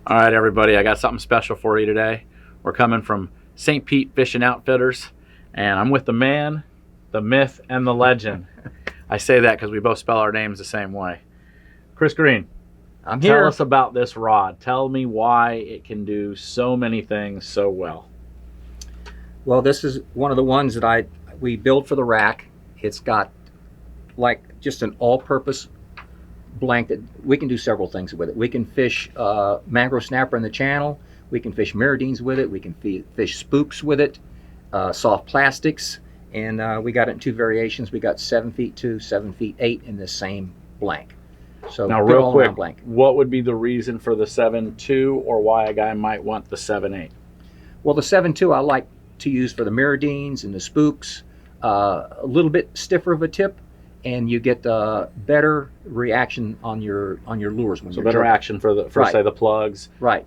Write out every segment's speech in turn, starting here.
All right, everybody, I got something special for you today. We're coming from St. Pete Fishing Outfitters, and I'm with the man, the myth, and the legend. I say that because we both spell our names the same way. Kris Greene, I'm here. tell us about this rod. Tell me why it can do so many things so well. Well, this is one of the ones that we build for the rack. It's got like just an all-purpose blanket. We can do several things with it. We can fish mangrove snapper in the channel. We can fish meridines with it. We can fish spooks with it, soft plastics, and we got it in two variations. We got 7 feet 2, 7 feet 8 in this same blank. So now, real quick, what would be the reason for the 7.2, or why a guy might want the 7.8? Well, the 7.2 I like to use for the meridines and the spooks. A little bit stiffer of a tip, and you get better reaction on your lures when so better action for right. Say the plugs. Right.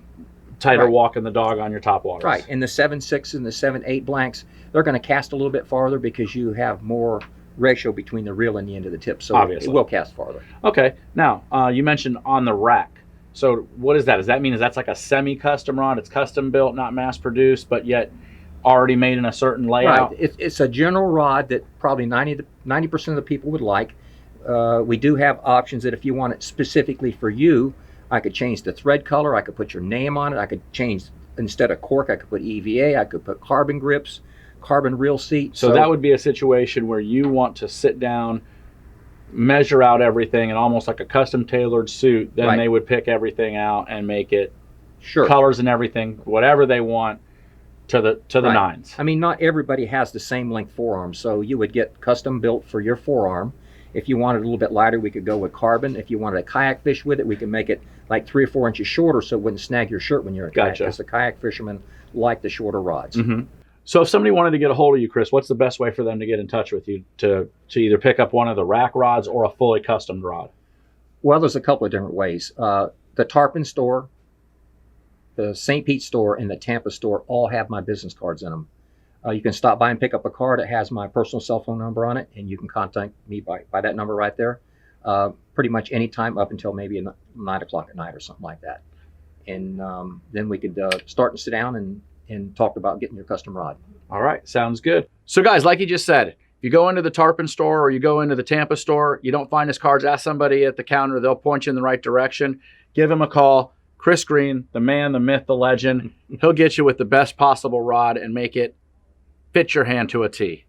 Tighter right. walking the dog on your top waters. Right. And the 7.6 and the 7.8 blanks, they're going to cast a little bit farther because you have more ratio between the reel and the end of the tip, so obviously it will cast farther. Okay. Now, you mentioned on the rack. So what is that? Does that mean that's like a semi-custom rod? It's custom built, not mass produced, but yet already made in a certain layout? Right. It's a general rod that probably 90% of the people would like. We do have options that if you want it specifically for you, I could change the thread color. I could put your name on it. I could change, instead of cork, I could put EVA. I could put carbon grips, carbon reel seat. So that would be a situation where you want to sit down, measure out everything, and almost like a custom tailored suit. Then right. they would pick everything out and make it sure. colors and everything, whatever they want. To the right. nines. I mean, not everybody has the same length forearm, so you would get custom built for your forearm. If you wanted a little bit lighter, we could go with carbon. If you wanted a kayak fish with it, we can make it like 3 or 4 inches shorter so it wouldn't snag your shirt when you're a kayak. Because the kayak fishermen like the shorter rods. Mm-hmm. So if somebody wanted to get a hold of you, Kris, what's the best way for them to get in touch with you to either pick up one of the rack rods or a fully custom rod? Well, there's a couple of different ways. The Tarpon store, the St. Pete store, and the Tampa store all have my business cards in them. You can stop by and pick up a card. It has my personal cell phone number on it, and you can contact me by that number right there. Pretty much any time up until maybe 9 o'clock at night or something like that. And then we could start and sit down and talk about getting your custom rod. All right, sounds good. So guys, like you just said, if you go into the Tarpon store or you go into the Tampa store, you don't find his cards, ask somebody at the counter. They'll point you in the right direction. Give him a call. Kris Greene, the man, the myth, the legend. He'll get you with the best possible rod and make it fit your hand to a T.